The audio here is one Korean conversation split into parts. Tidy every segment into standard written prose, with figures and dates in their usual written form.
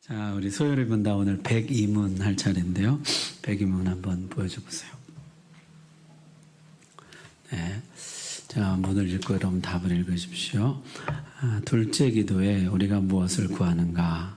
자, 우리 소요리 분다 오늘 102문 할 차례인데요. 102문 한번 보여줘 보세요. 네. 자, 문을 읽고 여러분 답을 읽으십시오. 둘째 기도에 우리가 무엇을 구하는가?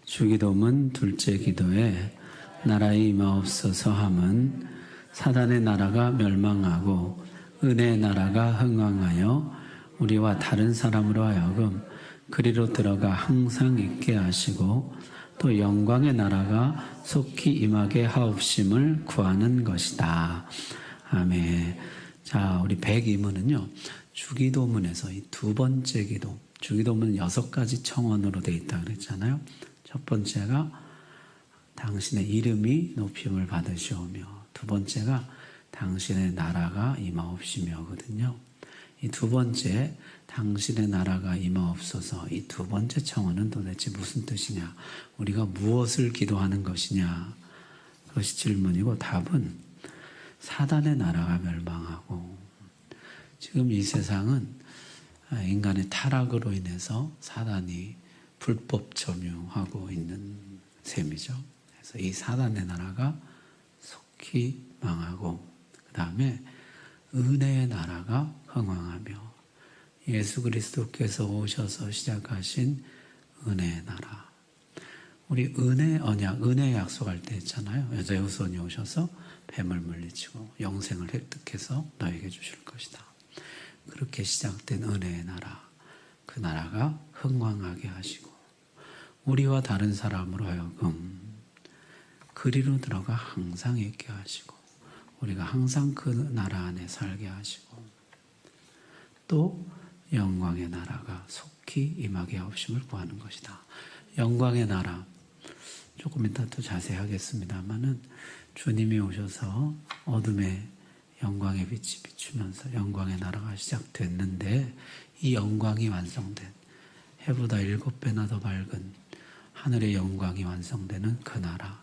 주기도문 둘째 기도에 나라의 임하옵소서 함은 사단의 나라가 멸망하고 은혜의 나라가 흥왕하여 우리와 다른 사람으로 하여금 그리로 들어가 항상 있게 하시고 또 영광의 나라가 속히 임하게 하옵심을 구하는 것이다. 아멘. 자, 우리 102문은요, 주기도문에서 이 두 번째 기도, 주기도문은 6가지 청원으로 되어 있다 그랬잖아요. 첫 번째가 당신의 이름이 높임을 받으시오며, 두 번째가 당신의 나라가 임하옵시며거든요. 이 두 번째, 당신의 나라가 임하옵소서, 이 두 번째 청원은 도대체 무슨 뜻이냐? 우리가 무엇을 기도하는 것이냐? 그것이 질문이고, 답은 사단의 나라가 멸망하고, 지금 이 세상은 인간의 타락으로 인해서 사단이 불법 점유하고 있는 셈이죠. 그래서 이 사단의 나라가 속히 망하고, 그 다음에 은혜의 나라가 흥왕하며, 예수 그리스도께서 오셔서 시작하신 은혜의 나라. 우리 은혜 언약, 은혜 약속할 때 했잖아요. 여자의 후손이 오셔서 뱀을 물리치고 영생을 획득해서 너에게 주실 것이다. 그렇게 시작된 은혜의 나라. 그 나라가 흥왕하게 하시고 우리와 다른 사람으로 하여금 그리로 들어가 항상 있게 하시고 우리가 항상 그 나라 안에 살게 하시고 또 영광의 나라가 속히 임하게 하옵심을 구하는 것이다. 영광의 나라, 조금 이따 또 자세히 하겠습니다만은 주님이 오셔서 어둠의 영광의 빛이 비추면서 영광의 나라가 시작됐는데, 이 영광이 완성된, 해보다 7배나 더 밝은 하늘의 영광이 완성되는 그 나라,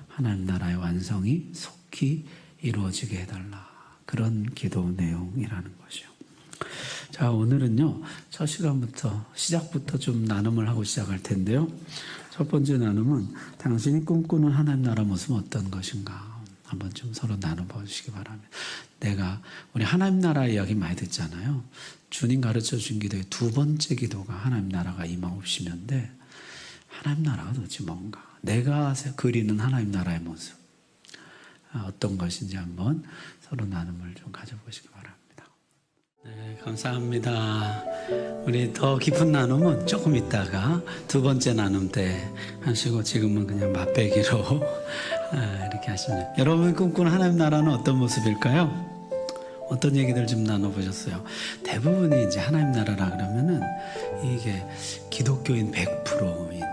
하나님 나라의 완성이 속히 이루어지게 해달라. 그런 기도 내용이라는 것이요. 자, 오늘은요, 첫 시간부터, 시작부터 좀 나눔을 하고 시작할 텐데요. 첫 번째 나눔은 당신이 꿈꾸는 하나님 나라 모습은 어떤 것인가? 한번 좀 서로 나눠보시기 바랍니다. 우리 하나님 나라 이야기 많이 듣잖아요. 주님 가르쳐 준 기도의 두 번째 기도가 하나님 나라가 임하옵시면데, 하나님 나라가 도대체 뭔가? 내가 그리는 하나님 나라의 모습, 어떤 것인지 한번 서로 나눔을 좀 가져보시기 바랍니다. 네, 감사합니다. 우리 더 깊은 나눔은 조금 있다가 두 번째 나눔 때 하시고, 지금은 그냥 맛배기로 이렇게 하시면. 여러분 꿈꾸는 하나님 나라는 어떤 모습일까요? 어떤 얘기들 좀 나눠보셨어요? 대부분이 이제 하나님 나라라 그러면은 이게 기독교인 100%인,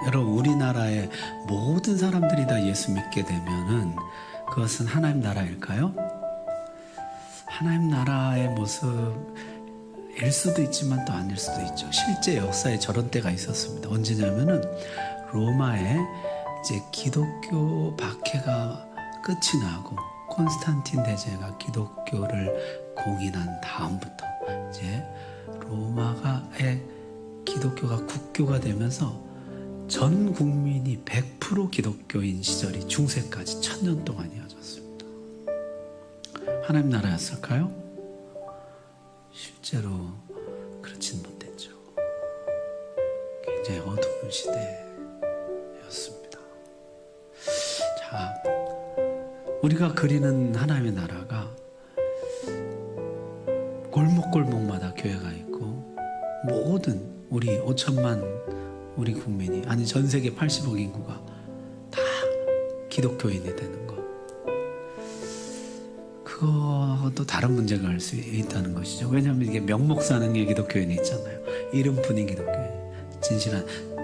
여러분 우리나라의 모든 사람들이 다 예수 믿게 되면은 그것은 하나님 나라일까요? 하나님 나라의 모습일 수도 있지만 또 아닐 수도 있죠. 실제 역사에 저런 때가 있었습니다. 언제냐면은 로마에 이제 기독교 박해가 끝이 나고 콘스탄틴 대제가 기독교를 공인한 다음부터 이제 로마의 기독교가 국교가 되면서 전 국민이 100% 기독교인 시절이 중세까지 1000년 동안 이어졌습니다. 하나님 나라였을까요? 실제로 그렇진 못했죠. 굉장히 어두운 시대였습니다. 자, 우리가 그리는 하나님의 나라가 골목골목마다 교회가 있고 모든 우리 5천만 우리 국민이, 아니 전 세계 80억 인구가 다 기독교인이 되는 것, 그것도 다른 문제가 할 수 있다는 것이죠. 왜냐하면 이게 명목사능의 기독교인이 있잖아요. 이름뿐인 기독교인,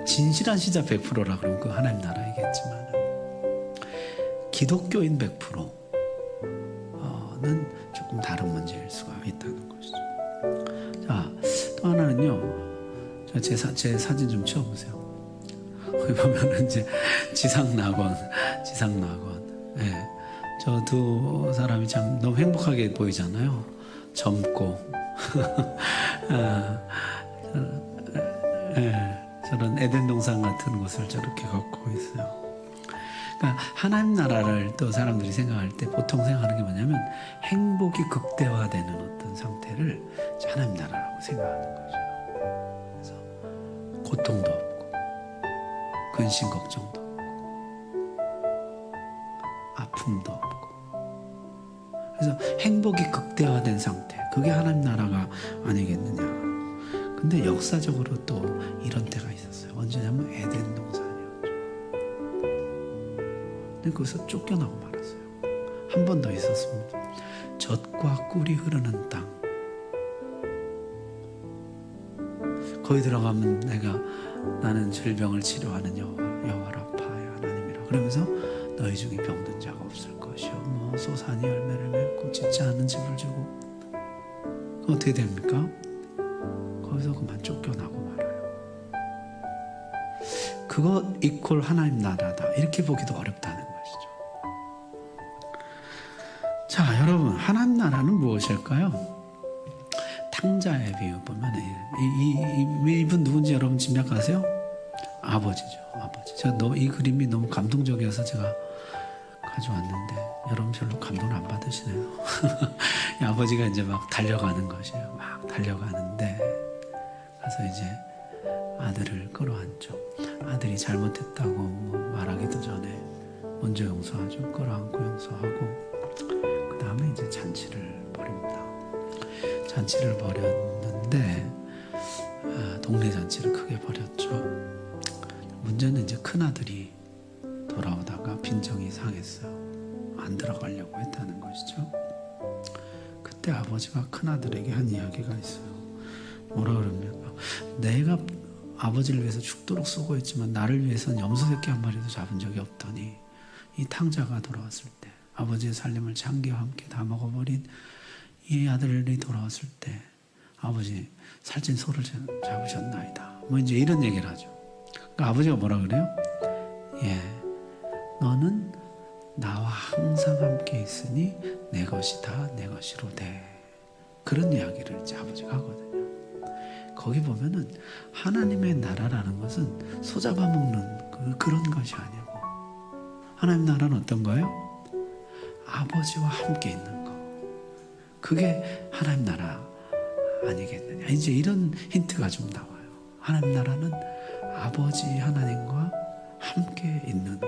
진실한 시자 100%라 그러면 그 하나님 나라이겠지만, 기독교인 100%는 조금 다른 문제일 수가 있다는 것이죠. 자, 또 하나는요, 제 사진 좀 치워보세요. 거기 보면은 이제 지상낙원. 예. 저 두 사람이 참 너무 행복하게 보이잖아요. 젊고. 예. 저 저런 에덴 동산 같은 곳을 저렇게 걷고 있어요. 그러니까 하나님 나라를 또 사람들이 생각할 때 보통 생각하는 게 뭐냐면 행복이 극대화되는 어떤 상태를 하나님 나라라고 생각하는 거죠. 그래서 고통도 없고 근심 걱정도 없고 아픔도 없고, 그래서 행복이 극대화된 상태, 그게 하나님 나라가 아니겠느냐. 근데 역사적으로 또 이런 때가 있었어요. 언제냐면 에덴 동산이었죠. 근데 거기서 쫓겨나고 말았어요. 한 번 더 있었습니다. 젖과 꿀이 흐르는 땅. 거기 들어가면 나는 질병을 치료하는 여호와 라파의 하나님이라. 그러면서 너희 중에 병든 자가 없을 것이요, 뭐 소산이 열매를 맺고 짓지 않은 집을 주고. 어떻게 됩니까? 거기서 그만 쫓겨나고 말아요. 그거 이퀄 하나님 나라다, 이렇게 보기도 어렵다는 것이죠. 자, 여러분, 하나님 나라는 무엇일까요? 탕자의 비유 보면 이분 누군지 여러분 짐작하세요? 아버지죠. 아버지. 제가 이 그림이 너무 감동적이어서 제가 가져왔는데 여러분 별로 감동을 안 받으시네요. 아버지가 이제 막 달려가는 것이에요. 막 달려가는데 가서 이제 아들을 끌어안죠. 아들이 잘못했다고 뭐 말하기도 전에 먼저 용서하죠. 끌어안고 용서하고, 그 다음에 이제 잔치를 벌입니다. 잔치를 벌였는데 동네 잔치를 크게 벌였죠. 문제는 이제 큰아들이 돌아오다가 빈정이 상했어요. 안 들어가려고 했다는 것이죠. 그때 아버지가 큰아들에게 한 이야기가 있어요. 뭐라 그럽니까? 내가 아버지를 위해서 죽도록 수고했지만 나를 위해서는 염소 새끼 한 마리도 잡은 적이 없더니 이 탕자가 돌아왔을 때, 아버지의 살림을 장기와 함께 다 먹어버린 이 아들이 돌아왔을 때 아버지 살찐 소를 잡으셨나이다. 뭐 이제 이런 얘기를 하죠. 그러니까 아버지가 뭐라 그래요? 예, 너는 나와 항상 함께 있으니 내 것이 다 내 것이로 돼. 그런 이야기를 이제 아버지가 하거든요. 거기 보면은 하나님의 나라라는 것은 소잡아먹는 그런 것이 아니고, 하나님 나라는 어떤 거예요? 아버지와 함께 있는 거. 그게 하나님 나라 아니겠느냐. 이제 이런 힌트가 좀 나와요. 하나님 나라는 아버지 하나님과 함께 있는 것.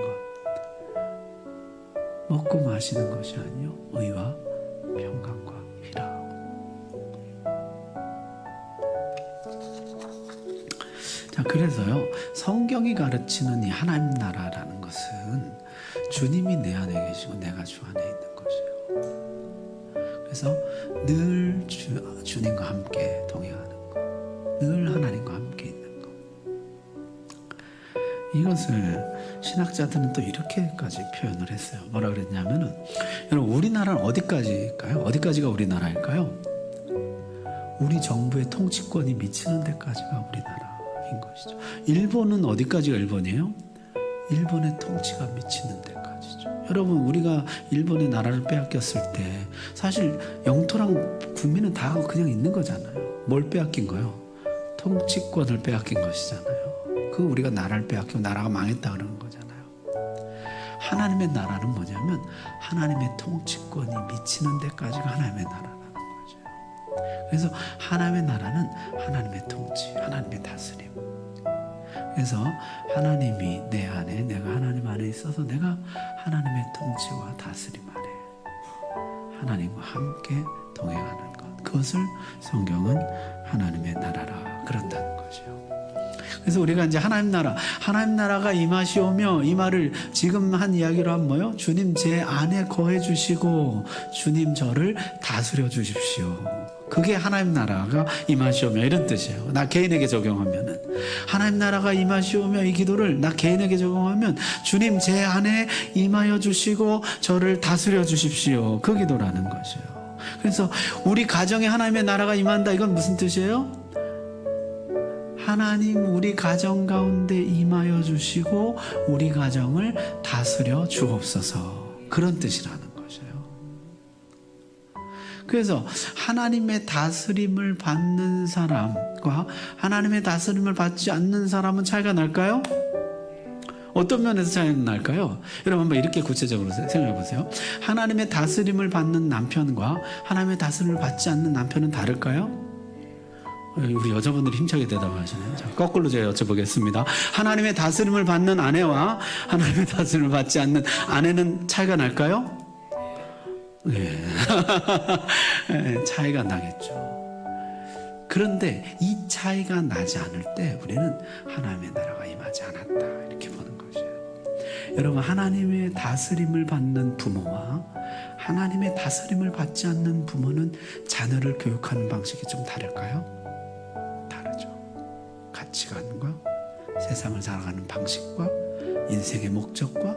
먹고 마시는 것이 아니요 의와 평강과 희라. 자, 그래서요, 성경이 가르치는 이 하나님 나라라는 것은 주님이 내 안에 계시고 내가 주 안에 있는 것이에요. 그래서 늘 주님과 함께 동행하는 것, 늘 하나님과 함께 있는 것. 이것을 신학자들은 또 이렇게까지 표현을 했어요. 뭐라 그랬냐면은, 여러분, 우리나라는 어디까지일까요? 어디까지가 우리나라일까요? 우리 정부의 통치권이 미치는 데까지가 우리나라인 것이죠. 일본은 어디까지가 일본이에요? 일본의 통치가 미치는 데까지죠. 여러분, 우리가 일본의 나라를 빼앗겼을 때 사실 영토랑 국민은 다 그냥 있는 거잖아요. 뭘 빼앗긴 거예요? 통치권을 빼앗긴 것이잖아요. 그 우리가 나라를 빼앗기고 나라가 망했다 그러는 거잖아요. 하나님의 나라는 뭐냐면 하나님의 통치권이 미치는 데까지가 하나님의 나라라는 거죠. 그래서 하나님의 나라는 하나님의 통치, 하나님의 다스림. 그래서 하나님이 내 안에, 내가 하나님 안에 있어서 내가 하나님의 통치와 다스림 안에 하나님과 함께 동행하는 것, 그것을 성경은 하나님의 나라라 그런다는 거죠. 그래서 우리가 이제 하나님 나라가 임하시오며, 이 말을 지금 한 이야기로 하면 뭐요? 주님 제 안에 거해 주시고 주님 저를 다스려 주십시오. 그게 하나님 나라가 임하시오며 이런 뜻이에요. 나 개인에게 적용하면은, 하나님 나라가 임하시오며 이 기도를 나 개인에게 적용하면 주님 제 안에 임하여 주시고 저를 다스려 주십시오. 그 기도라는 것이에요. 그래서 우리 가정에 하나님의 나라가 임한다, 이건 무슨 뜻이에요? 하나님 우리 가정 가운데 임하여 주시고 우리 가정을 다스려 주옵소서, 그런 뜻이라는 것이에요. 그래서 하나님의 다스림을 받는 사람과 하나님의 다스림을 받지 않는 사람은 차이가 날까요? 어떤 면에서 차이가 날까요? 여러분 한번 이렇게 구체적으로 생각해 보세요. 하나님의 다스림을 받는 남편과 하나님의 다스림을 받지 않는 남편은 다를까요? 우리 여자분들이 힘차게 대답하시네요. 자, 거꾸로 제가 여쭤보겠습니다. 하나님의 다스림을 받는 아내와 하나님의 다스림을 받지 않는 아내는 차이가 날까요? 네. 차이가 나겠죠. 그런데 이 차이가 나지 않을 때 우리는 하나님의 나라가 임하지 않았다 이렇게 보는 것이에요. 여러분, 하나님의 다스림을 받는 부모와 하나님의 다스림을 받지 않는 부모는 자녀를 교육하는 방식이 좀 다를까요? 다르죠. 가치관과 세상을 살아가는 방식과 인생의 목적과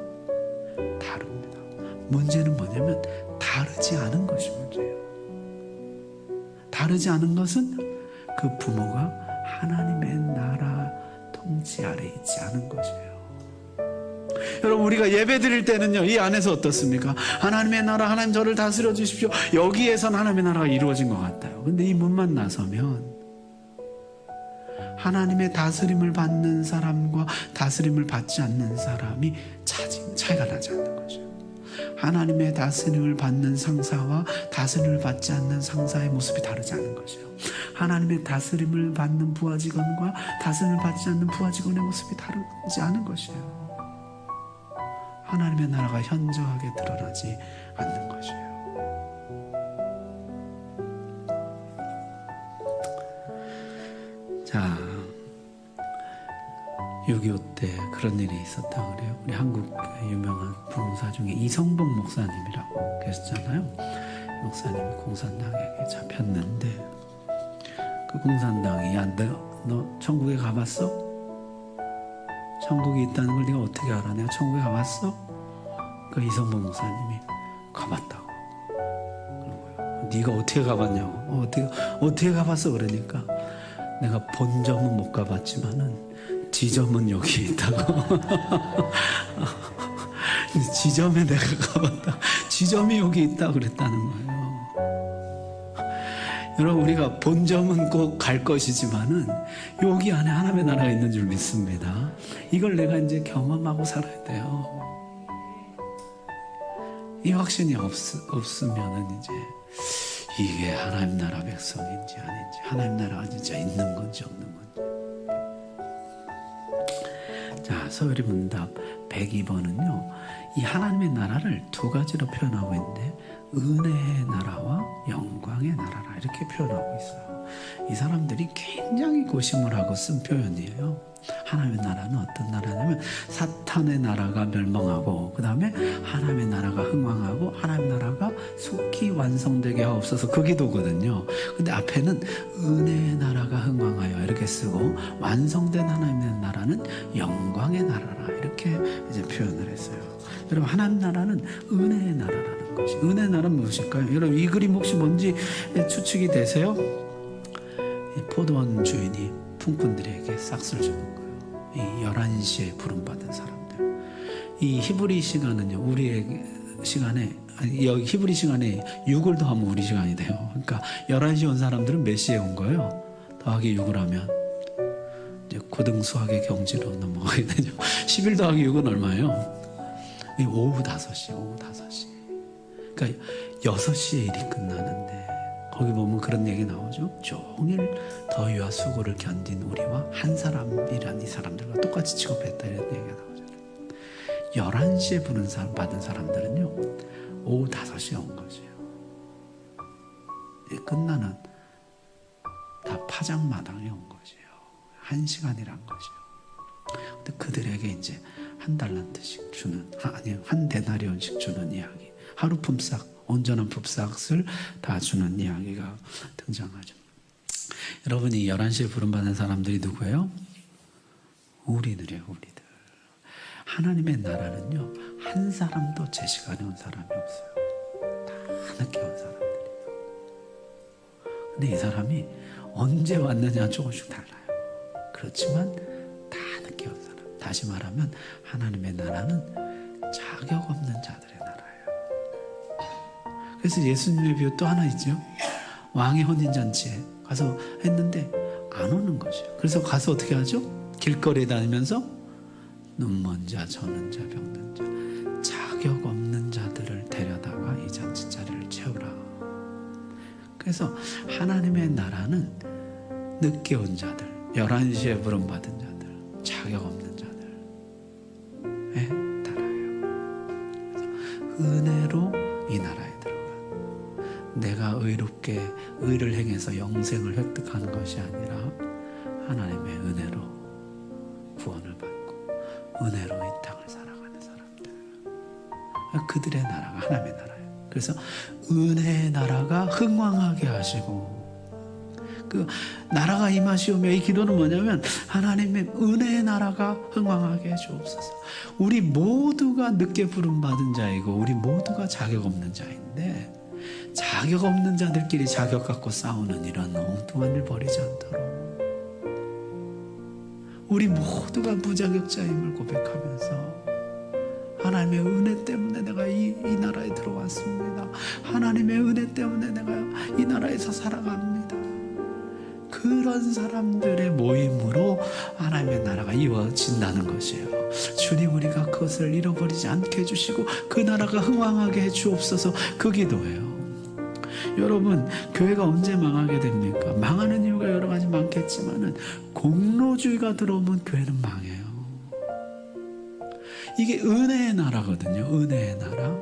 다릅니다. 문제는 뭐냐면 다르지 않은 것이 문제예요. 다르지 않은 것은 그 부모가 하나님의 나라 통치 아래 있지 않은 것이에요. 여러분, 우리가 예배 드릴 때는요, 이 안에서 어떻습니까? 하나님의 나라, 하나님 저를 다스려 주십시오. 여기에선 하나님의 나라가 이루어진 것 같아요. 근데 이 문만 나서면 하나님의 다스림을 받는 사람과 다스림을 받지 않는 사람이 차이가 나지 않는 거죠. 하나님의 다스림을 받는 상사와 다스림을 받지 않는 상사의 모습이 다르지 않은 것이요. 하나님의 다스림을 받는 부하 직원과 다스림을 받지 않는 부하 직원의 모습이 다르지 않은 것이에요. 하나님의 나라가 현저하게 드러나지 않는 것이에요. 자, 6.25 때 그런 일이 있었다 그래요. 우리 한국 유명한 부흥사 중에 이성복 목사님이라고 계셨잖아요. 목사님이 공산당에게 잡혔는데 그 공산당이 야, 너 천국에 가봤어? 천국이 있다는 걸 네가 어떻게 알아? 내가 천국에 가봤어? 그 이성복 목사님이 가봤다고 그런 거예요. 네가 어떻게 가봤냐고. 어떻게 가봤어? 그러니까 내가 본점은 못 가봤지만은 지점은 여기 있다고. 지점에 내가 가봤다. 지점이 여기 있다 그랬다는 거예요. 여러분, 우리가 본점은 꼭 갈 것이지만은 여기 안에 하나님의 나라가 있는 줄 믿습니다. 이걸 내가 이제 경험하고 살아야 돼요. 이 확신이 없으면은 이제 이게 하나님 나라 백성인지 아닌지, 하나님 나라가 진짜 있는 건지 없는 건지. 자, 서울의 문답 102번은요, 이 하나님의 나라를 두 가지로 표현하고 있는데 은혜의 나라와 영광의 나라라 이렇게 표현하고 있어요. 이 사람들이 굉장히 고심을 하고 쓴 표현이에요. 하나님의 나라는 어떤 나라냐면 사탄의 나라가 멸망하고 그 다음에 하나님의 나라가 흥왕하고 하나님의 나라가 속히 완성되게 하옵소서, 그 기도거든요. 근데 앞에는 은혜의 나라가 흥왕하여 이렇게 쓰고 완성된 하나님의 나라는 영광의 나라라 이렇게 이제 표현을 했어요. 여러분, 하나님 나라는 은혜의 나라라는 것이, 은혜의 나라는 무엇일까요? 여러분, 이 그림 혹시 뭔지 추측이 되세요? 포도원 주인이 품꾼들에게 싹쓸 주는 거예요. 이 11시에 부름받은 사람들. 이 히브리 시간은요, 우리의 시간에, 여기 히브리 시간에 6을 더하면 우리 시간이 돼요. 그러니까 11시에 온 사람들은 몇 시에 온 거예요? 더하기 6을 하면 이제 고등 수학의 경지로 넘어가게 되죠. 11 더하기 6은 얼마예요? 오후 5시, 오후 5시. 그러니까 6시에 일이 끝나는데 거기 보면 그런 얘기 나오죠. 종일 더위와 수고를 견딘 우리와 한 사람이란 이 사람들과 똑같이 취급했다 이런 얘기가 나오잖아요. 11시에 받은 사람들은요, 오후 5시에 온 것이에요. 끝나는 다 파장마당에 온 것이에요. 1시간이란 것이에요. 근데 그들에게 이제 한 달란트씩 주는, 한 데나리온씩 주는 이야기, 하루 품삯, 온전한 품삯을 다 주는 이야기가 등장하죠. 여러분이 11시에 부름받은 사람들이 누구예요? 우리들이에요, 우리들. 하나님의 나라는요, 한 사람도 제 시간에 온 사람이 없어요. 다 늦게 온 사람들이에요. 근데 이 사람이 언제 왔느냐 조금씩 달라요. 그렇지만 다 늦게 온 사람. 다시 말하면 하나님의 나라는 자격 없는 자들의 나라예요. 그래서 예수님의 비유 또 하나 있죠. 왕의 혼인잔치에 가서 했는데 안 오는 거죠. 그래서 가서 어떻게 하죠? 길거리에 다니면서 눈먼 자, 저는 자, 병든 자, 자격 없는 자들을 데려다가 이 잔치 자리를 채우라. 그래서 하나님의 나라는 늦게 온 자들, 11시에 부름받은 자들, 자격 없는 자들의 나라예요. 그래서 은혜로 이 나라에 들어가. 내가 의롭게 의를 행해서 영생을 획득하는 것이 아니라 하나님의 은혜로 구원을 받고 은혜로 이 땅을 살아가는 사람들, 그들의 나라가 하나님의 나라예요. 그래서 은혜의 나라가 흥왕하게 하시고, 그 나라가 임하시오며, 이 기도는 뭐냐면 하나님의 은혜의 나라가 흥왕하게 해주옵소서. 우리 모두가 늦게 부름받은 자이고 우리 모두가 자격 없는 자인데, 자격 없는 자들끼리 자격 갖고 싸우는 이런 엉뚱한 일 벌이지 않도록 우리 모두가 무자격자임을 고백하면서, 하나님의 은혜 때문에 내가 이 나라에 들어왔습니다. 하나님의 은혜 때문에 내가 이 나라에서 살아갑니다. 그런 사람들의 모임으로 하나님의 나라가 이루어진다는 것이에요. 주님, 우리가 그것을 잃어버리지 않게 해주시고 그 나라가 흥왕하게 해주옵소서. 그 기도예요. 여러분, 교회가 언제 망하게 됩니까? 망하는 이유가 여러 가지 많겠지만은 공로주의가 들어오면 교회는 망해요. 이게 은혜의 나라거든요. 은혜의 나라.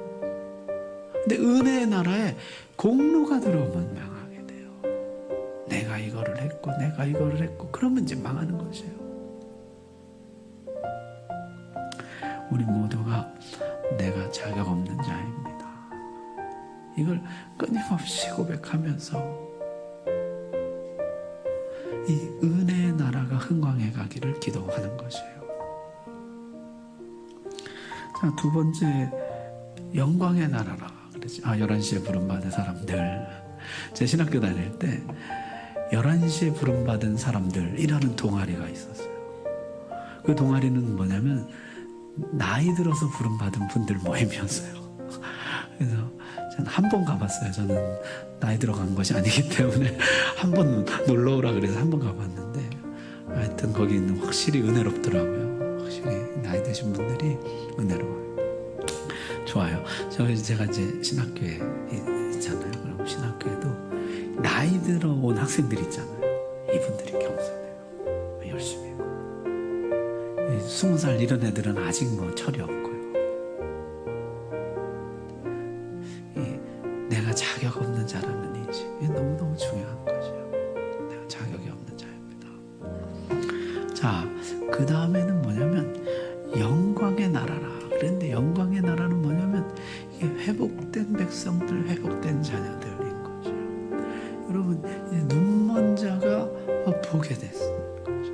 근데 은혜의 나라에 공로가 들어오면 망하게 돼요. 내가 이거를 했고 내가 이거를 했고 그러면 이제 망하는 것이에요. 우리 모두가 내가 자격 없는 자입니다. 이걸 끊임없이 고백하면서 이 은혜의 나라가 흥왕해 가기를 기도하는 것이에요. 자, 두 번째, 영광의 나라라 그러지. 11시에 부름받은 사람들. 제 신학교 다닐 때 11시에 부름받은 사람들이라는 동아리가 있었어요. 그 동아리는 뭐냐면 나이 들어서 부름받은 분들 모임이었어요. 그래서 저는 한 번 가봤어요. 저는 나이 들어간 것이 아니기 때문에 한 번 놀러 오라 그래서 한 번 가봤는데, 하여튼 거기는 확실히 은혜롭더라고요. 확실히 나이 드신 분들이 은혜로워요. 좋아요. 제가 이제 신학교에 있잖아요. 그럼 신학교에도 나이 들어 온 학생들이 있잖아요. 이분들이 겸손해요. 열심히 하고. 20살 이런 애들은 아직 뭐 철이 없고요. 내가 자격 없는 자라는 인식, 이게 너무너무 중요한 것이에요. 내가 자격이 없는 자입니다. 자, 그 다음에는 뭐냐면 영광의 나라라. 그런데 영광의 나라는 뭐냐면 이게 회복된 백성들, 회복된 자녀들인 거죠. 여러분, 눈먼 자가 보게 됐는 거죠.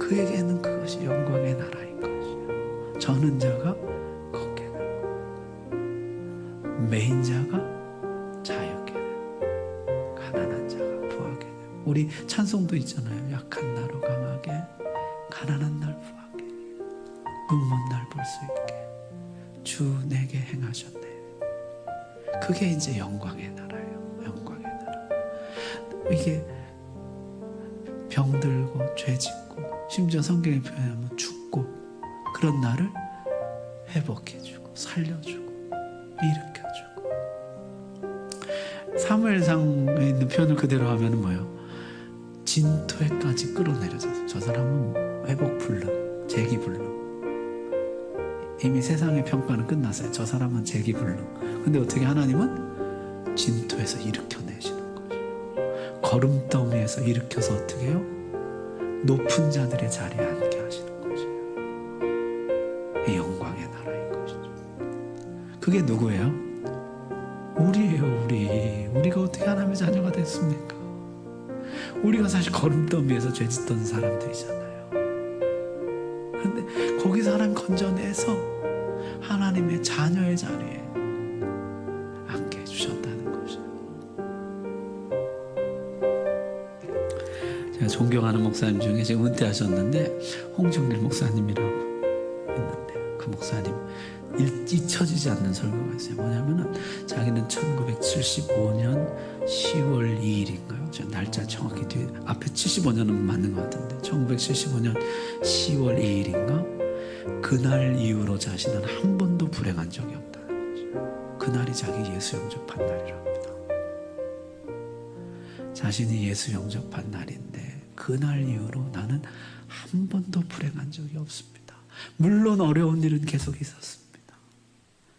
그에게는 그것이 영광의 나라인 것이에요. 저는 자가 걷게 되고 메인 자가 자유케 되고 가난한 자가 부하게 되고. 우리 찬송도 있잖아요. 약한 나로 강하게, 가난한 날 부하게, 눈먼 날 볼 수 있게 주 내게 행하셨네. 그게 이제 영광의 나라예요. 영광의 나라. 이게 병들고 죄 짓고 심지어 성경에 표현하면 죽고 그런 나를 회복해주고 살려주고 일으켜주고. 사무엘상에 있는 표현을 그대로 하면 뭐예요? 진토에까지 끌어내려져서 저 사람은 회복 불능, 재기 불능. 이미 세상의 평가는 끝났어요. 저 사람은 재기 불능. 근데 어떻게 하나님은 진토에서 일으켜내시는 거죠. 거름더미에서 일으켜서 어떻게 해요? 높은 자들의 자리에 앉게 하시는 거죠. 이 영광의 나라인 것이죠. 그게 누구예요? 우리예요. 우리가 어떻게 하나님의 자녀가 됐습니까? 우리가 사실 거름더미에서 죄 짓던 사람들이잖아요. 그런데 거기서 하나님 건져내서 하나님의 자녀의 자리에 앉게 해주셨다는 것이에요. 제가 존경하는 목사님 중에 지금 은퇴하셨는데 홍정길 목사님이라고 있는데, 그 목사님 2000 잊혀지지 않는 설교가 있어요. 뭐냐면은 자기는 1975년 10월 2일인가요? 저 날짜 정확히 뒤에 앞에 75년은 맞는 것 같은데 1975년 10월 2일인가? 그날 이후로 자신은 한 번도 불행한 적이 없다는 거죠. 그날이 자기 예수 영접한 날이랍니다. 자신이 예수 영접한 날인데 그날 이후로 나는 한 번도 불행한 적이 없습니다. 물론 어려운 일은 계속 있었습니다.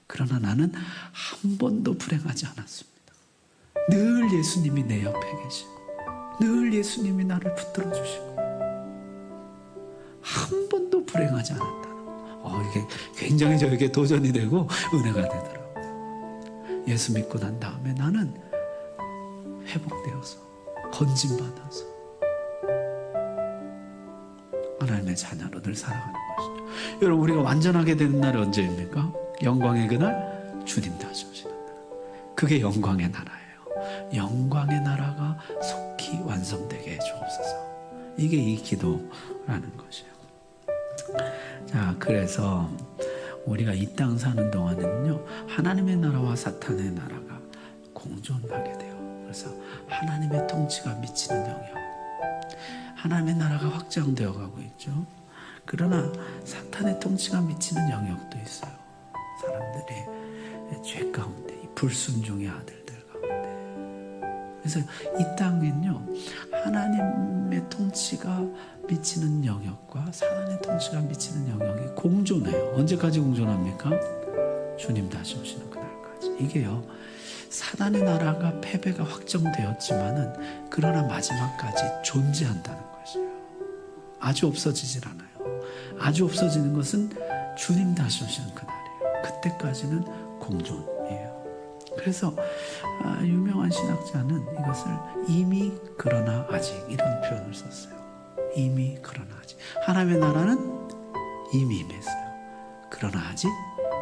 그러나 나는 한 번도 불행하지 않았습니다. 늘 예수님이 내 옆에 계시고 늘 예수님이 나를 붙들어 주시고 한 번도 불행하지 않았다는 거. 이게 굉장히 저에게 도전이 되고 은혜가 되더라고요. 예수 믿고 난 다음에 나는 회복되어서 건짐받아서 하나님의 자녀로 늘 살아가는 것이죠. 여러분, 우리가 완전하게 되는 날이 언제입니까? 영광의 그날, 주님 다시 오시는 날. 그게 영광의 나라예요. 영광의 나라가 속히 완성되게 해주옵소서. 이게 이 기도라는 것이에요. 자, 그래서 우리가 이 땅 사는 동안에는요, 하나님의 나라와 사탄의 나라가 공존하게 돼요. 그래서 하나님의 통치가 미치는 영역, 하나님의 나라가 확장되어 가고 있죠. 그러나 사탄의 통치가 미치는 영역도 있어요. 사람들이 죄 가운데, 이 불순종의 아들들 가운데. 그래서 이 땅은요, 하나님의 통치가 미치는 영역과 사탄의 통치가 미치는 영역이 공존해요. 언제까지 공존합니까? 주님 다시 오시는 그날까지. 이게요, 사단의 나라가 패배가 확정되었지만은 그러나 마지막까지 존재한다는 것이에요. 아주 없어지질 않아요. 아주 없어지는 것은 주님 다시 오시는 그날이에요. 그때까지는 공존이에요. 그래서 유명한 신학자는 이것을 이미 그러나 아직 이런 표현을 썼어요. 이미 그러나 아직. 하나님의 나라는 이미 임했어요. 그러나 아직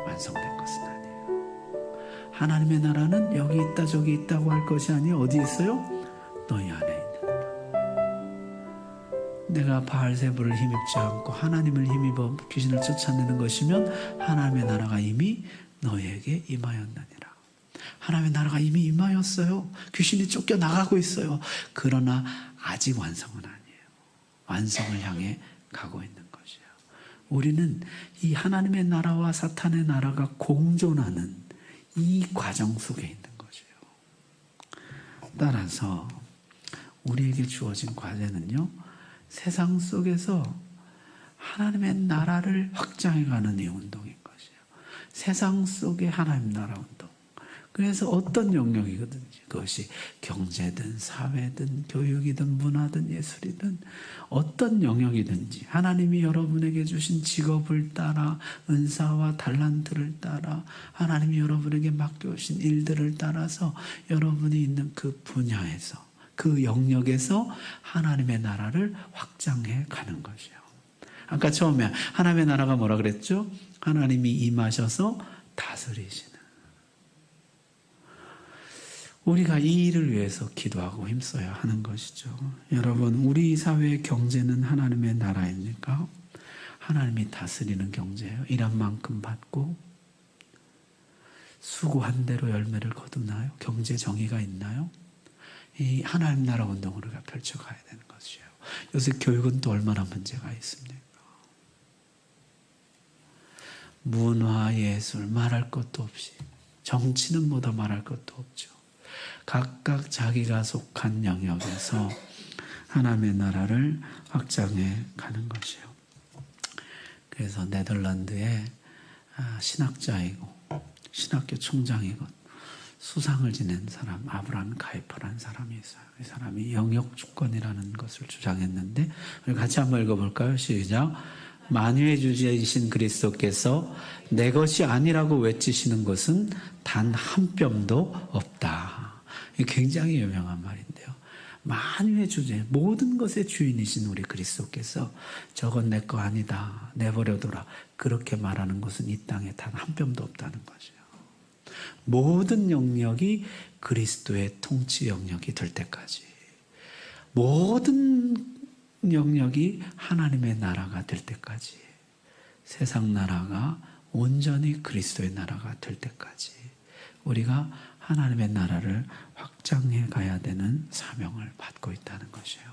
완성된 것은 아니에요. 하나님의 나라는 여기 있다 저기 있다고 할 것이 아니에요. 어디 있어요? 너희 안에 있느니라. 내가 바알세불을 힘입지 않고 하나님을 힘입어 귀신을 쫓아내는 것이면 하나님의 나라가 이미 너희에게 임하였느니라. 하나님의 나라가 이미 임하였어요. 귀신이 쫓겨나가고 있어요. 그러나 아직 완성은 아니에요. 완성을 향해 가고 있는 것이에요. 우리는 이 하나님의 나라와 사탄의 나라가 공존하는 이 과정 속에 있는 것이에요. 따라서 우리에게 주어진 과제는요, 세상 속에서 하나님의 나라를 확장해가는 이 운동인 것이에요. 세상 속의 하나님 나라 운동. 그래서 어떤 영역이든지, 그것이 경제든 사회든 교육이든 문화든 예술이든 어떤 영역이든지 하나님이 여러분에게 주신 직업을 따라, 은사와 달란트를 따라, 하나님이 여러분에게 맡겨주신 일들을 따라서 여러분이 있는 그 분야에서, 그 영역에서 하나님의 나라를 확장해 가는 것이에요. 아까 처음에 하나님의 나라가 뭐라 그랬죠? 하나님이 임하셔서 다스리시는. 우리가 이 일을 위해서 기도하고 힘써야 하는 것이죠. 여러분, 우리 사회의 경제는 하나님의 나라입니까? 하나님이 다스리는 경제예요. 일한 만큼 받고 수고한 대로 열매를 거두나요? 경제 정의가 있나요? 이 하나님 나라 운동을 우리가 펼쳐가야 되는 것이에요. 요새 교육은 또 얼마나 문제가 있습니까? 문화, 예술 말할 것도 없이, 정치는 뭐다 말할 것도 없죠. 각각 자기가 속한 영역에서 하나님의 나라를 확장해 가는 것이에요. 그래서 네덜란드의 신학자이고 신학교 총장이고 수상을 지낸 사람, 아브라함 카이퍼라는 사람이 있어요. 이 사람이 영역 주권이라는 것을 주장했는데, 우리 같이 한번 읽어볼까요? 시작. 만유의 주제이신 그리스도께서 내 것이 아니라고 외치시는 것은 단 한 뼘도 없다. 굉장히 유명한 말인데요. 만유의 주제, 모든 것의 주인이신 우리 그리스도께서 저건 내 거 아니다, 내버려둬라, 그렇게 말하는 것은 이 땅에 단 한 뼘도 없다는 것이에요. 모든 영역이 그리스도의 통치 영역이 될 때까지, 모든 영역이 하나님의 나라가 될 때까지 세상 나라가 온전히 그리스도의 나라가 될 때까지 우리가 하나님의 나라를 확장해 가야 되는 사명을 받고 있다는 것이에요.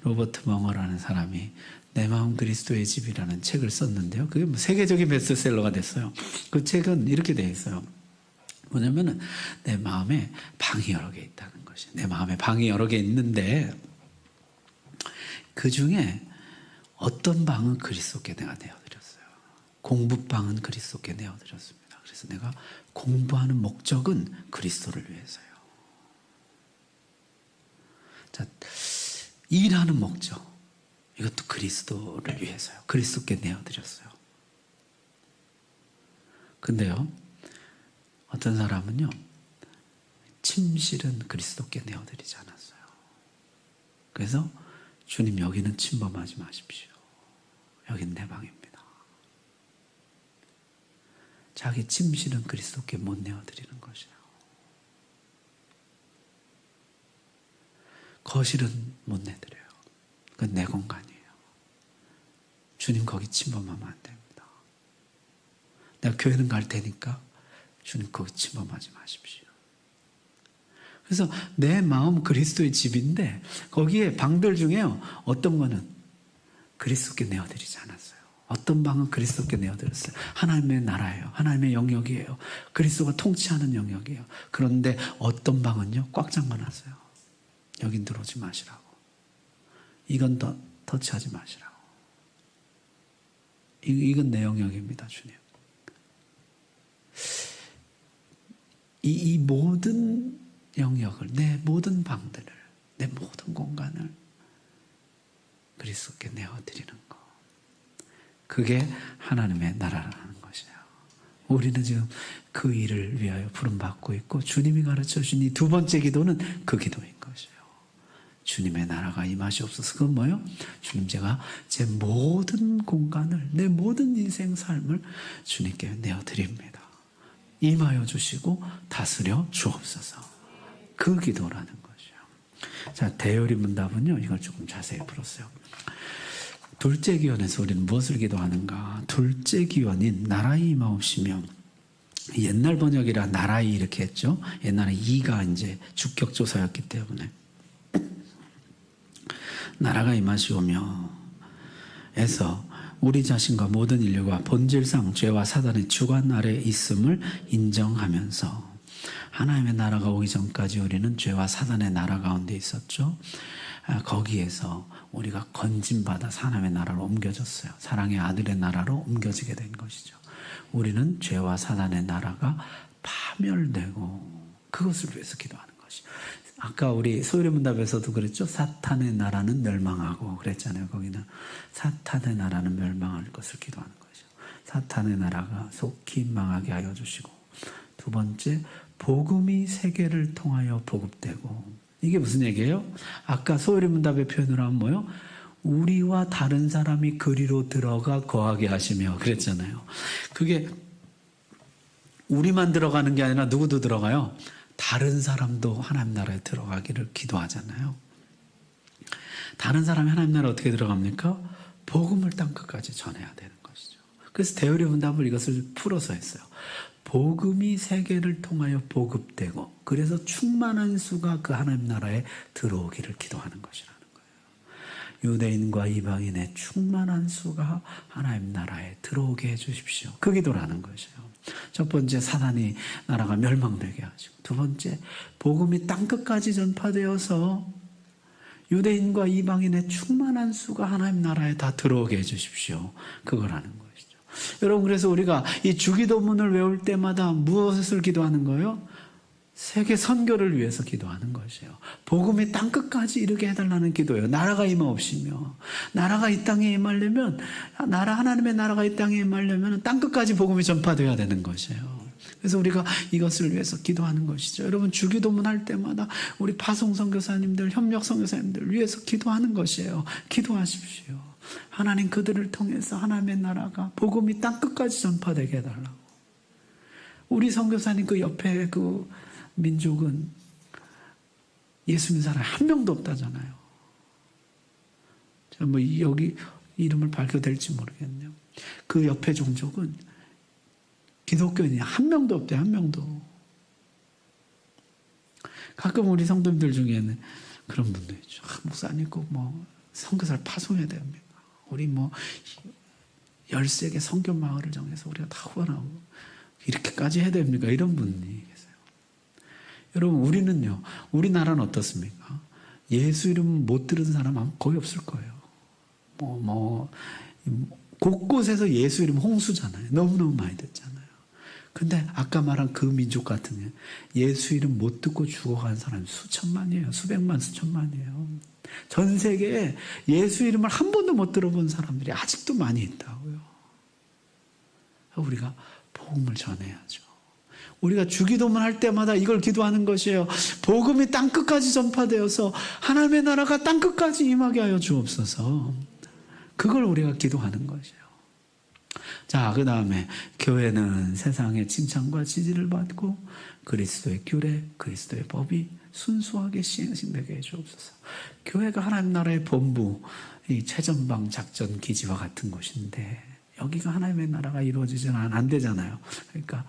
로버트 멍어라는 사람이 내 마음 그리스도의 집이라는 책을 썼는데요. 그게 뭐 세계적인 베스트셀러가 됐어요. 그 책은 이렇게 되어 있어요. 뭐냐면은 내 마음에 방이 여러 개 있다는 것이. 내 마음에 방이 여러 개 있는데 그 중에 어떤 방은 그리스도께 내가 내어드렸어요. 공부방은 그리스도께 내어드렸습니다. 그래서 내가 공부하는 목적은 그리스도를 위해서요. 자, 일하는 목적, 이것도 그리스도를 위해서요. 그리스도께 내어드렸어요. 근데요, 어떤 사람은요, 침실은 그리스도께 내어드리지 않았어요. 그래서 주님, 여기는 침범하지 마십시오. 여긴 내 방입니다. 자기 침실은 그리스도께 못 내어드리는 것이에요. 거실은 못 내드려요. 그건 내 공간이에요. 주님, 거기 침범하면 안 됩니다. 내가 교회는 갈 테니까 주님, 거기 침범하지 마십시오. 그래서 내 마음 그리스도의 집인데 거기에 방들 중에요, 어떤 거는 그리스도께 내어드리지 않았어요. 어떤 방은 그리스도께 내어드렸어요. 하나님의 나라예요. 하나님의 영역이에요. 그리스도가 통치하는 영역이에요. 그런데 어떤 방은요, 꽉 잠가놨어요. 여긴 들어오지 마시라고. 이건 더 터치하지 마시라고. 이건 내 영역입니다, 주님. 이 모든 영역을, 내 모든 방들을, 내 모든 공간을 그리스도께 내어드리는 것. 그게 하나님의 나라라는 것이에요. 우리는 지금 그 일을 위하여 부름받고 있고, 주님이 가르쳐 주신 이 두 번째 기도는 그 기도인 것이에요. 주님의 나라가 임하시옵소서. 그건 뭐예요? 주님, 제가 제 모든 공간을, 내 모든 인생 삶을 주님께 내어드립니다. 임하여 주시고 다스려 주옵소서. 그 기도라는 것이에요. 자, 대요리 문답은요, 이걸 조금 자세히 풀었어요. 둘째 기원에서 우리는 무엇을 기도하는가? 둘째 기원인 나라의 임하옵시며, 옛날 번역이라 나라의 이렇게 했죠. 옛날에 이가 이제 주격조사였기 때문에 나라가 임하시오며 에서 우리 자신과 모든 인류가 본질상 죄와 사단의 주관 아래 있음을 인정하면서, 하나님의 나라가 오기 전까지 우리는 죄와 사단의 나라 가운데 있었죠. 거기에서 우리가 건진받아 하나님의 나라로 옮겨졌어요. 사랑의 아들의 나라로 옮겨지게 된 것이죠. 우리는 죄와 사단의 나라가 파멸되고 그것을 위해서 기도하는 것이죠. 아까 우리 소율의 문답에서도 그랬죠. 사탄의 나라는 멸망하고 그랬잖아요. 거기는 사탄의 나라는 멸망할 것을 기도하는 것이죠. 사탄의 나라가 속히 망하게 하여 주시고, 두 번째, 복음이 세계를 통하여 보급되고. 이게 무슨 얘기예요? 아까 소율의 문답의 표현으로 하면 뭐예요? 우리와 다른 사람이 그리로 들어가 거하게 하시며 그랬잖아요. 그게 우리만 들어가는 게 아니라 누구도 들어가요? 다른 사람도 하나님 나라에 들어가기를 기도하잖아요. 다른 사람이 하나님 나라에 어떻게 들어갑니까? 복음을 땅끝까지 전해야 되는 것이죠. 그래서 대요리 문답을 이것을 풀어서 했어요. 복음이 세계를 통하여 보급되고, 그래서 충만한 수가 그 하나님 나라에 들어오기를 기도하는 것이라는 거예요. 유대인과 이방인의 충만한 수가 하나님 나라에 들어오게 해주십시오. 그 기도라는 것이에요. 첫 번째, 사단이 나라가 멸망되게 하시고, 두 번째, 복음이 땅끝까지 전파되어서 유대인과 이방인의 충만한 수가 하나님 나라에 다 들어오게 해주십시오. 그거라는 것이죠. 여러분, 그래서 우리가 이 주기도문을 외울 때마다 무엇을 기도하는 거예요? 세계 선교를 위해서 기도하는 것이에요. 복음이 땅끝까지 이르게 해달라는 기도예요. 나라가 임하옵시며, 나라가 이 땅에 임하려면, 하나님의 나라가 이 땅에 임하려면 땅끝까지 복음이 전파되어야 되는 것이에요. 그래서 우리가 이것을 위해서 기도하는 것이죠. 여러분, 주기도문 할 때마다 우리 파송 선교사님들, 협력 선교사님들 위해서 기도하는 것이에요. 기도하십시오. 하나님, 그들을 통해서 하나님의 나라가, 복음이 땅끝까지 전파되게 해달라고. 우리 선교사님 그 옆에 그 민족은 예수 믿는 사람이 한 명도 없다잖아요. 뭐 여기 이름을 밝혀도 될지 모르겠네요. 그 옆에 종족은 기독교인이 한 명도 없대, 한 명도. 가끔 우리 성도님들 중에는 그런 분도 있죠. 목사님 꼭 뭐 선교사를 파송해야 됩니까? 우리 뭐 13개 선교 마을을 정해서 우리가 다 후원하고 이렇게까지 해야 됩니까? 이런 분이 계세요. 여러분, 우리는요, 우리나라는 어떻습니까? 예수 이름 못 들은 사람 아마 거의 없을 거예요. 곳곳에서 예수 이름 홍수잖아요. 너무너무 많이 듣잖아요. 근데 아까 말한 그 민족 같은 경우 예수 이름 못 듣고 죽어간 사람이 수천만이에요. 수백만, 수천만이에요. 전 세계에 예수 이름을 한 번도 못 들어본 사람들이 아직도 많이 있다고요. 우리가 복음을 전해야죠. 우리가 주기도문 할 때마다 이걸 기도하는 것이에요. 복음이 땅끝까지 전파되어서 하나님의 나라가 땅끝까지 임하게 하여 주옵소서. 그걸 우리가 기도하는 것이에요. 자, 그 다음에 교회는 세상의 칭찬과 지지를 받고 그리스도의 규례, 그리스도의 법이 순수하게 시행되게 해주옵소서. 교회가 하나님 나라의 본부, 이 최전방 작전 기지와 같은 곳인데 여기가 하나님의 나라가 이루어지지는 안 되잖아요. 그러니까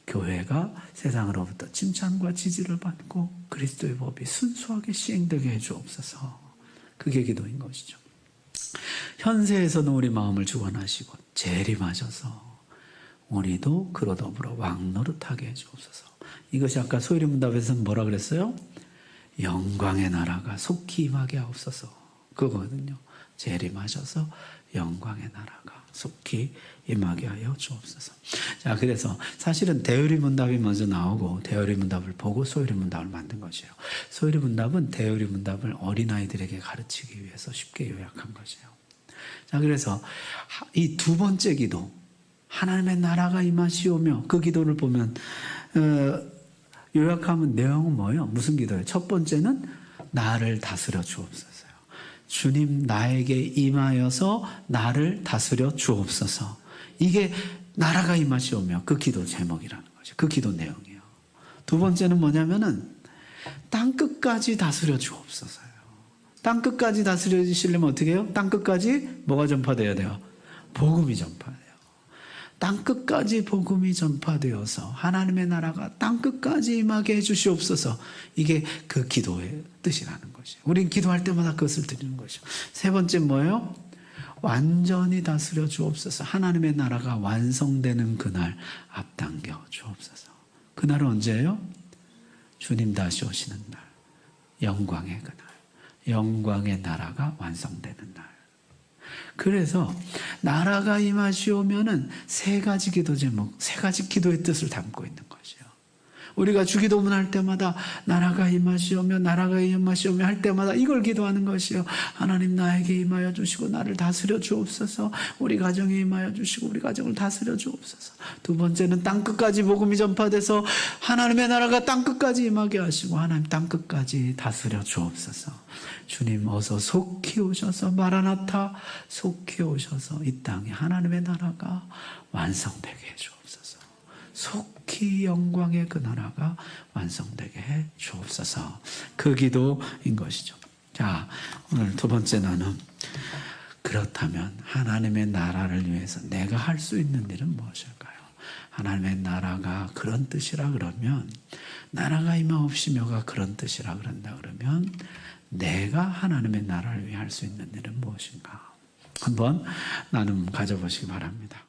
교회가 세상으로부터 칭찬과 지지를 받고 그리스도의 법이 순수하게 시행되게 해주옵소서. 그게 기도인 것이죠. 현세에서는 우리 마음을 주관하시고 재림하셔서 우리도 그로 더불어 왕노릇하게 해주옵소서. 이것이 아까 소위문답에서는 뭐라 그랬어요? 영광의 나라가 속히 임하게 하옵소서. 그거거든요. 재림하셔서 영광의 나라가 속히 임하게 하여 주옵소서. 자, 그래서 사실은 대의문답이 먼저 나오고 대의문답을 보고 소위문답을 만든 것이에요. 소위문답은 대의문답을 어린아이들에게 가르치기 위해서 쉽게 요약한 것이에요. 자, 그래서 이 두 번째 기도, 하나님의 나라가 임하시오며, 그 기도를 보면 요약하면 내용은 뭐예요? 무슨 기도예요? 첫 번째는 나를 다스려 주옵소서요. 주님 나에게 임하여서 나를 다스려 주옵소서. 이게 나라가 임하시오며 그 기도 제목이라는 거죠. 그 기도 내용이에요. 두 번째는 뭐냐면은 땅끝까지 다스려 주옵소서요. 땅끝까지 다스려 주시려면 어떻게 해요? 땅끝까지 뭐가 전파되어야 돼요? 복음이 전파돼요. 땅끝까지 복음이 전파되어서 하나님의 나라가 땅끝까지 임하게 해주시옵소서. 이게 그 기도의 뜻이라는 것이에요. 우린 기도할 때마다 그것을 드리는 것이죠. 세 번째 뭐예요? 완전히 다스려 주옵소서. 하나님의 나라가 완성되는 그날 앞당겨 주옵소서. 그날은 언제예요? 주님 다시 오시는 날. 영광의 그날. 영광의 나라가 완성되는 날. 그래서 나라가 임하시오면은 세 가지 기도 제목, 세 가지 기도의 뜻을 담고 있는 것이에요. 우리가 주기도문 할 때마다 나라가 임하시오며 나라가 임하시오며 할 때마다 이걸 기도하는 것이에요. 하나님 나에게 임하여 주시고 나를 다스려 주옵소서. 우리 가정에 임하여 주시고 우리 가정을 다스려 주옵소서. 두 번째는 땅끝까지 복음이 전파돼서 하나님의 나라가 땅끝까지 임하게 하시고 하나님 땅끝까지 다스려 주옵소서. 주님 어서 속히 오셔서 마라나타 속히 오셔서 이 땅에 하나님의 나라가 완성되게 해 주옵소서. 속히 영광의 그 나라가 완성되게 해 주옵소서. 그 기도인 것이죠. 자, 오늘 두 번째 나눔. 그렇다면 하나님의 나라를 위해서 내가 할 수 있는 일은 무엇일까요? 하나님의 나라가 그런 뜻이라 그러면, 나라가 임하옵시며가 그런 뜻이라 그런다 그러면 내가 하나님의 나라를 위해 할 수 있는 일은 무엇인가? 한번 나눔 가져보시기 바랍니다.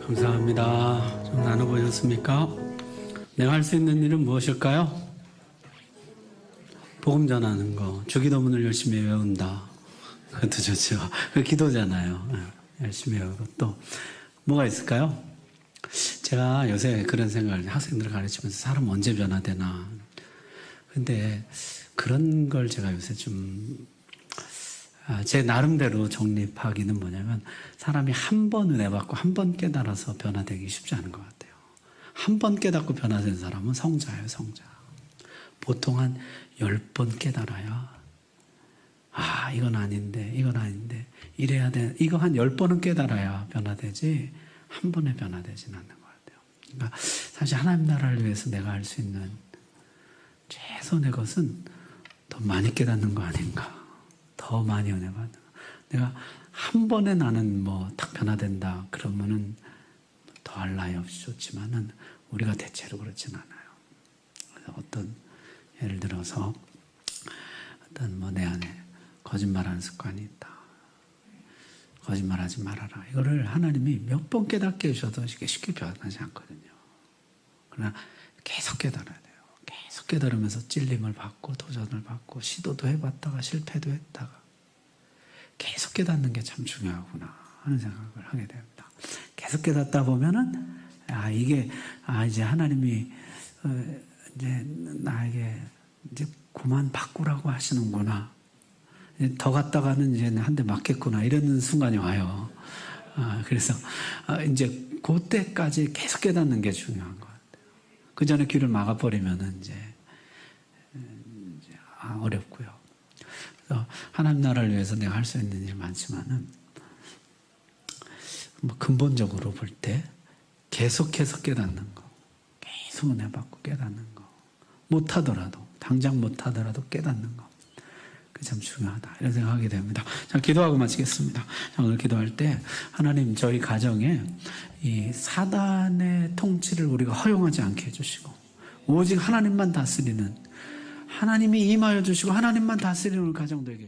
감사합니다. 좀 나눠보셨습니까? 내가 할 수 있는 일은 무엇일까요? 복음 전하는 거, 주기도문을 열심히 외운다. 그것도 좋죠. 그 기도잖아요. 열심히 외우고 또 뭐가 있을까요? 제가 요새 그런 생각을 학생들을 가르치면서 사람 언제 변화되나. 근데 그런 걸 제가 요새 좀 제 나름대로 정립하기는 뭐냐면, 사람이 한 번 은혜 받고 한 번 깨달아서 변화되기 쉽지 않은 것 같아요. 한 번 깨닫고 변화된 사람은 성자예요, 성자. 보통 한 10번 깨달아야, 아, 이건 아닌데, 이래야 돼. 이거 한 10번은 깨달아야 변화되지, 한 번에 변화되진 않는 것 같아요. 그러니까 사실 하나님 나라를 위해서 내가 할 수 있는 최선의 것은 더 많이 깨닫는 거 아닌가. 더 많이 은혜 받는 거. 내가 한 번에 나는 뭐 딱 변화된다 그러면은 더할 나위 없이 좋지만은 우리가 대체로 그렇진 않아요. 그래서 어떤 예를 들어서 어떤 뭐 내 안에 거짓말하는 습관이 있다. 거짓말하지 말아라. 이거를 하나님이 몇 번 깨닫게 해주셔도 이게 쉽게 변하지 않거든요. 그러나 계속 깨달아야 돼요. 계속 깨달으면서 찔림을 받고 도전을 받고 시도도 해봤다가 실패도 했다가 계속 깨닫는 게 참 중요하구나 하는 생각을 하게 됩니다. 계속 깨닫다 보면은 이제 하나님이 이제 나에게 이제 그만 바꾸라고 하시는구나. 더 갔다가는 이제 한 대 맞겠구나 이런 순간이 와요. 그래서 이제 그때까지 계속 깨닫는 게 중요한 것 같아요. 그 전에 귀를 막아버리면은 이제 어렵고요. 그래서 하나님 나라를 위해서 내가 할 수 있는 일 많지만은 뭐 근본적으로 볼 때 계속해서 깨닫는 거, 계속 은혜 받고 깨닫는 거, 못하더라도 당장 못하더라도 깨닫는 거. 그게 참 중요하다 이런 생각하게 됩니다. 자, 기도하고 마치겠습니다. 자, 오늘 기도할 때 하나님 저희 가정에 이 사단의 통치를 우리가 허용하지 않게 해주시고 오직 하나님만 다스리는 하나님이 임하여 주시고 하나님만 다스리는 우리 가정 되게